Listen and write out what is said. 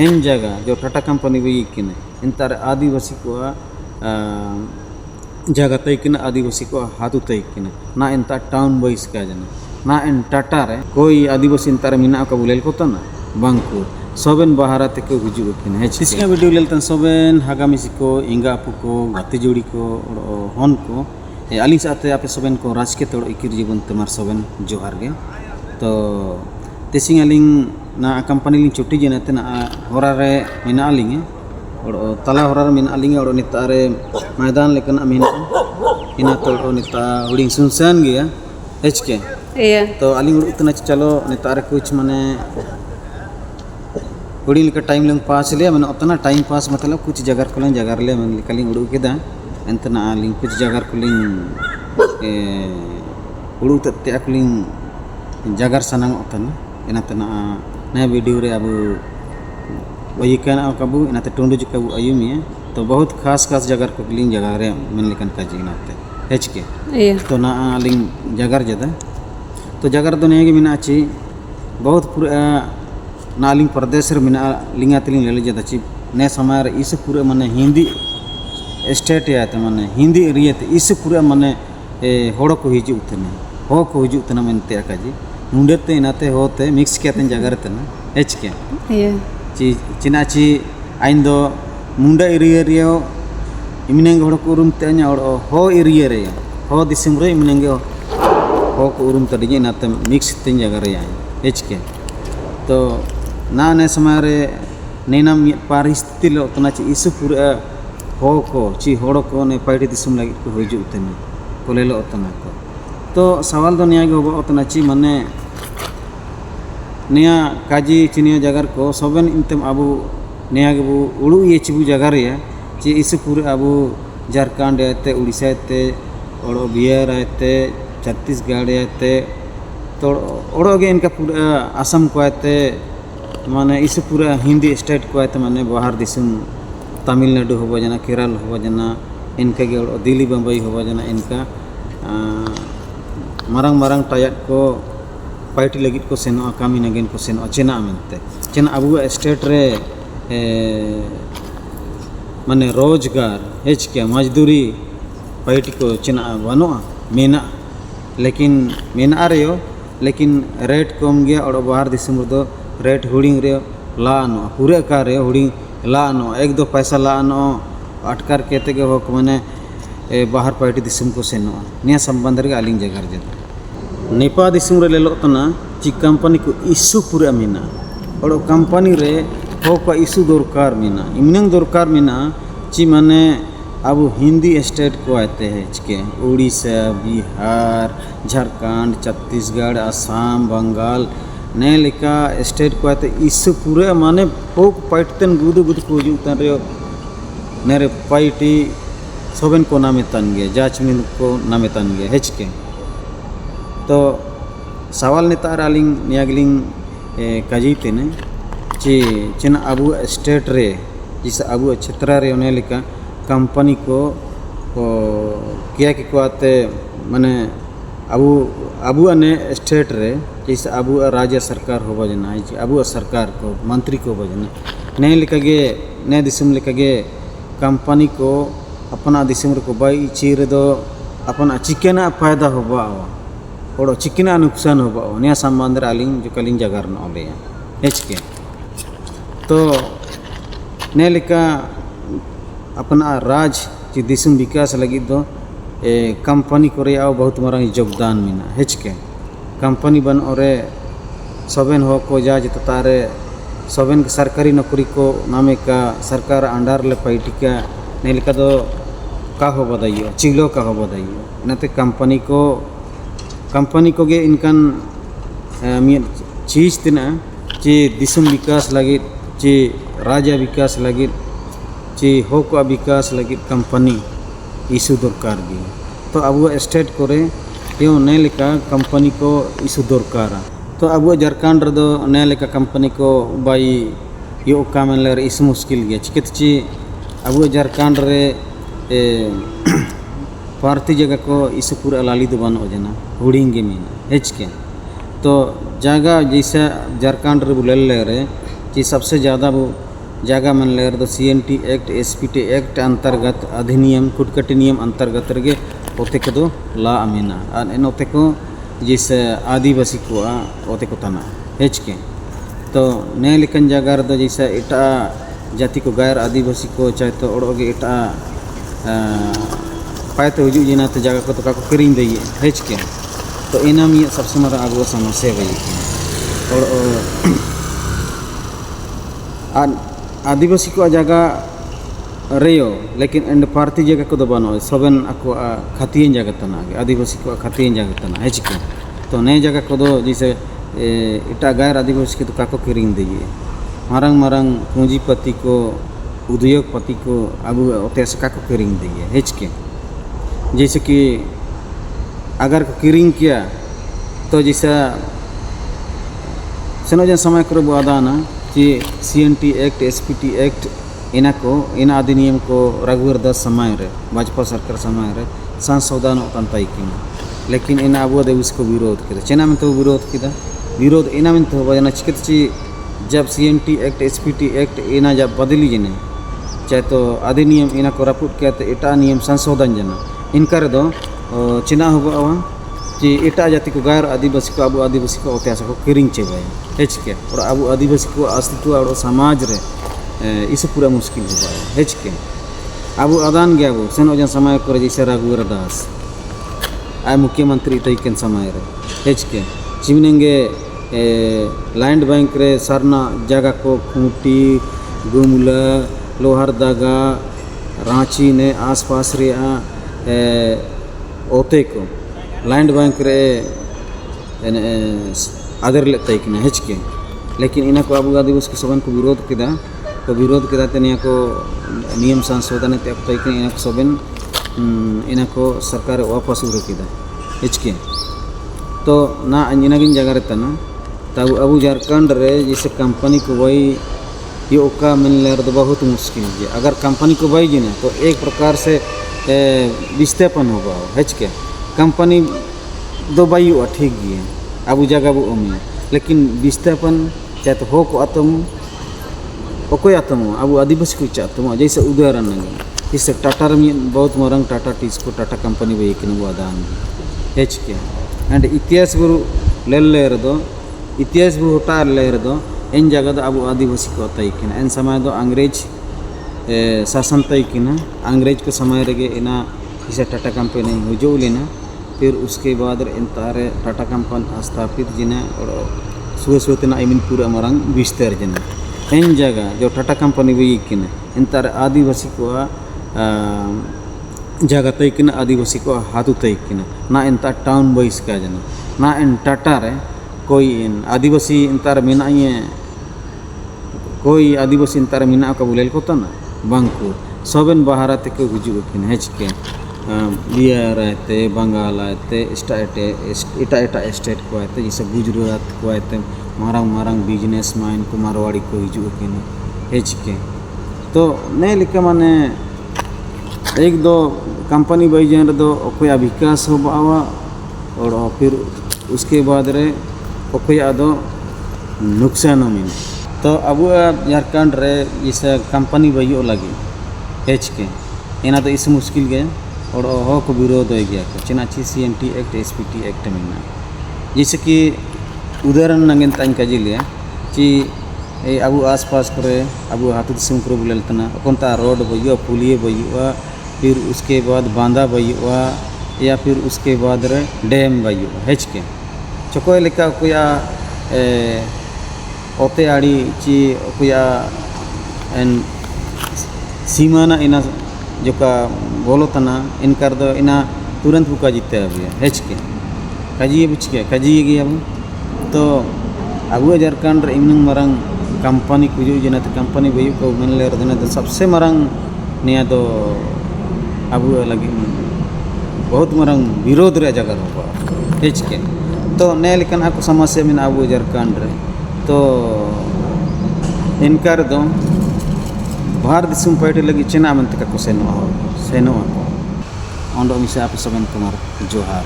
इन जगह जो टाटा कंपनी भी किने इन तार आदिवासी को जगह तय किना आदिवासी को हाथू तय किना ना इन तार टाउन बॉयज का जना ना इन टाटा रे कोई आदिवासी इन तार मिना का बुलेल को तना बांको सोबेन बाहर तक हुजू किना है इसका वीडियो लेलतन सोबेन हागामिसी को इंगा अपू को गाते जोड़ी को हन को आलिंग साथे आपे सोबेन को राजके तोड़ इकिर जीवन तमार सोबेन जोहार गे तो तेसिंग आलिंग ना कंपनी लिंग छुट्टी जेनाते ना होरा रे मिना आलिंग और तला होरा रे मिना आलिंग और नितारे मैदान लेकिन अमीन इना तोड़ निता हुडिंग सुनसान गया एचके तो आलिंग उतना चलो नितारे कुछ माने हुडिंग लेकर टाइम लंग पास ले मैंने उतना टाइम पास मतलब कुछ जगह को लें जगह ले मैंने कलिंग उड़ू केदा एंतना आलिंग कुछ जगह को लिंग उड़ू तत्ते अकलिंग जगह सनांग उतना इनातना नया वीडियो रे अब वही कहना कबू इनाते टोंडू जी कबू आयुमी तो बहुत खास खास जगह को लिंग जगह रे मन लेकन का जीनाते हेच के तो ना लिंग जगह जदा तो जगह तो नहीं मिना ची बहुत पूरा नालिंग प्रदेश रे मिना लिंगा तलिंग ले जदा ची ने समय रे इस पूरे माने हिंदी स्टेट याते माने हिंदी एरिया ते इस पूरा माने होड़ को हिजू उतने हो को हिजू उतना मनते आकाजी मुंडेते इनाते होते मिक्स कियाते जगह रे तना एच के ची चिना ची आइन दो मुंडा एरिया रे इमिनेंग होड़ को उरुम ते और हो एरिया रे हो दिसम रे इमिनेंग हो को उरुम तडिजे इनाते मिक्स ते जगह रे एच के तो ना ने समय रे नैना परिस्थिति लो उतना ची इस पूरा हो को ची होड़ को ने पाइटी दिसम लगी को हिजू उतने को ले लो उतना को तो सवाल तो निया गो उतना ची माने निया काजी चिनिया जगह को सोबेन इंतम अबू निया गबू उड़ू ये चिबू जगह रे ची इस पूरे अबू झारखंड आते उड़ीसा आते और बिहार आते छत्तीसगढ़ आते तो ओड़ोगे इनका पूरा असम को आते माने इस पूरा हिंदी स्टेट को आते माने बाहर दिसम तमिलनाडु हो जना केरल हो जना इनका के दिल्ली बम्बई हो जना इनका मारंग मारंग टायट को पार्टी लगित को सेनो कामी नगेन को सेनो चेना मनते चेना अबू स्टेट रे माने रोजगार हेच के मजदूरी पार्टी को चेना बनो मेना लेकिन मेना रे लेकिन रेट कम गया और बाहर दिसम दो रेट हुडिंग रे लानो पूरे का रे हुडिंग लानो एक दो पैसा लानो अटकर कहते के हो माने बाहर पार्टी दिसम को सेनो निया संबंध रे आलिंग जगह जदा नेपा दिसम रे लेलो तना ची कंपनी को इशू पूरा मिना और कंपनी रे हो का इशू दरकार मिना इमनंग दरकार मिना ची माने अब हिंदी स्टेट को आते हैं इसके उड़ीसा बिहार झारखंड छत्तीसगढ़ असम बंगाल ने लिखा स्टेट को आते इस पूरे माने पोक पाइटन गुद गुद को जुतन रे नेरे पाइटी सोबेन को नामे तन गए जाचमिन को नामे तन गए हेच के तो सवाल नेता रालिंग नियागलिंग काजीते ने ची चिन अबू स्टेट रे जिस अबू क्षेत्र रे ने लिखा कंपनी को क्या कि को आते माने अबू ने स्टेट रे जैसे अबू राज्य सरकार हो बजना अबू सरकार को मंत्री को बजना ने लिखगे ने दिसम लिखगे कंपनी को अपना दिसम को बाई चीर दो अपना चिकना फायदा होबा और चिकना नुकसान होबा ने संबंध आलिंग जो कलिंग जगह न ले एच के तो ने लिखा अपना राज की दिसम विकास लगी दो कंपनी को रे बहुत मारंग योगदान मिना हेच के कंपनी बन और सोबेन हो को जा तारे सोबेन सरकारी नौकरी को नामे का सरकार अंडर ले पाइटी का ने लिखा दो का हो बताइयो चिलो का हो बताइयो नाते कंपनी को गे इनकन चीज तना ची दिसम विकास लगी ची राज्य विकास लगी ची हो को विकास लगी कंपनी इशू दरकार गी तो अब स्टेट को रे यो ने लिखा कंपनी को इशू दरकार तो अब झारखंड रे दो ने लिखा कंपनी को बाई यो काम ले इस मुश्किल गया चिकित ची अब झारखंड रे पार्टी जगह को इस पूरा लाली दो बन हो जना हुडिंग में हेच के तो जगह जैसे झारखंड रे बुलेल ले रे कि सबसे ज़्यादा वो जगह मन लेर दो CNT एक्ट SPT एक्ट अंतर्गत अधिनियम कुटकटी नियम अंतर्गत रगे ओते को दो ला अमीना और इन ओते को जिस आदिवासी को ओते को तना हेच के तो ने लिखन जगह दो जैसे इटा जाति को गैर आदिवासी को चाहे तो ओड़ोगे इटा पाए तो हजू जिना तो जगह को तो का किरिंग दे हेच के तो इना मी सबसे मरा आगो समस्या भाई और आदिवासी को जगह रेयो लेकिन एंड पार्टी जगह को बनो सबन ako खातियन जगह तना आदिवासी को खातियन जगह तना हेच के तो नए जगह को जैसे इटा गैर आदिवासी के तो काको किरिंग दिए मारंग मारंग पूंजीपति को उद्योगपति को अब ओतेस काको किरिंग दिए हेच के जैसे कि अगर किरिंग किया तो जैसा सेनोजन समय करो बुआदाना कि CNT एक्ट SPT एक्ट इना को इन अधिनियम को रघुवर दास समय रे भाजपा सरकार समय रे संशोधन होता लेकिन इन अब उसको विरोध किया चेना में तो विरोध इना में तो वजना चिकित्सी जब CNT एक्ट SPT एक्ट इना जब बदली जने चाहे तो अधिनियम इना को रपुट किया तो इटा नियम संशोधन जना इनकर दो चिना होगा कि इटा जाति को गैर आदिवासी को अब आदिवासी को इतिहास को किरिंग चेबाई हेच के और अब आदिवासी को अस्तित्व और समाज रे इसे पूरा मुश्किल हो जाए हेच के अब आदान गया वो सेनोजन समय को जैसे रघुवर दास आय मुख्यमंत्री तैकन समय रे हेच के चिमनेंगे लैंड बैंक रे सरना जगह को खूंटी गुमला लोहरदगा रांची ने आसपास रे ओते को लैंड बैंक रे आदर लेते कि हेच के लेकिन इना को अब आदिवासी को सबन को विरोध किया तो निया को नियम संशोधन ते इना को सबन इना को सरकार वापस उड़ किया हेच के तो ना इनागिन जगह रहता ना तब अब झारखंड रे जैसे कंपनी को वही ये ओका मिलने तो बहुत मुश्किल है अगर कंपनी को वही जिना तो एक प्रकार से विस्थापन होगा हेच के कंपनी दो बाई ठीक है अब जगह वो अमी लेकिन विस्थापन चाहे तो हो को आतम ओकोई आतम अब आदिवासी को चाहतम जैसे उदाहरण नहीं जैसे टाटा में बहुत मरंग टाटा टिस्को टाटा कंपनी भी एक वो आदान हेच के एंड इतिहास बुरु लेर दो इतिहास बुरु हटार लेर दो इन जगह दो अब आदिवासी को तयकिन इन समय दो अंग्रेज शासन तयकिना अंग्रेज के समय रगे इना जैसे टाटा कंपनी हुजो लेना फिर उसके बाद इन तारे टाटा कंपनी स्थापित जिन्हें और सुना आई मीन पूरा मरंग विस्तार जिन्हें इन जगह जो टाटा कंपनी भी किन इन तारे आदिवासी को जगह तयकिन आदिवासी को हाथू तयकिन ना इन तार टाउन बॉइस का जना ना इन टाटा रे कोई इन आदिवासी इन तार मीना कोई आदिवासी इन तार मीना का बुलेल को ना बांको सबन बाहर तक हुजूग किन हेच के बिहार आते बंगाल आते एटा स्टेट को आते जैसे गुजरात को आते मारंग बिजनेस मैन को मारवाड़ी को हिजू कि हेच के तो नहीं लिखे माने एक दो कंपनी बैजन दो अकोया विकास हो बावा और फिर उसके बाद रे अकोया दो नुकसान मिल तो अब झारखंड रे जैसे कंपनी बैयो लगी हेच के इना तो इस मुश्किल गए और हो को विरोध हो गया चेना CNT एक्ट SPT एक्ट में जैसे कि उदाहरण नंगन ताइन का जिलिया कि अब आसपास करे अब हाथू दिसम को बुलेलतना अकोनता रोड बइयो पुलिये बइयो फिर उसके बाद बांधा बइयो या फिर उसके बाद रे डैम बइयो हेच के चकोय लेका कोया ओते आड़ी ची कोया एन सीमाना इना जो का बोलो तना इनकर दो इना तुरंत बुका जीते अभी हेच के काजी बुझ के काजी गया तो अब झारखंड इमन मरंग कंपनी कुजू जना तो कंपनी बयू को मन ले रदना तो सबसे मरंग निया तो अब लगी बहुत मरंग विरोध रे जगह होगा हेच के तो ने लेकिन आपको समस्या में अब झारखंड रे तो इनकर दो बाहर दिसुम पार्टी लगी चेना मन तक को सेनो ओंडो मिसे आप सबन कुमार जोहार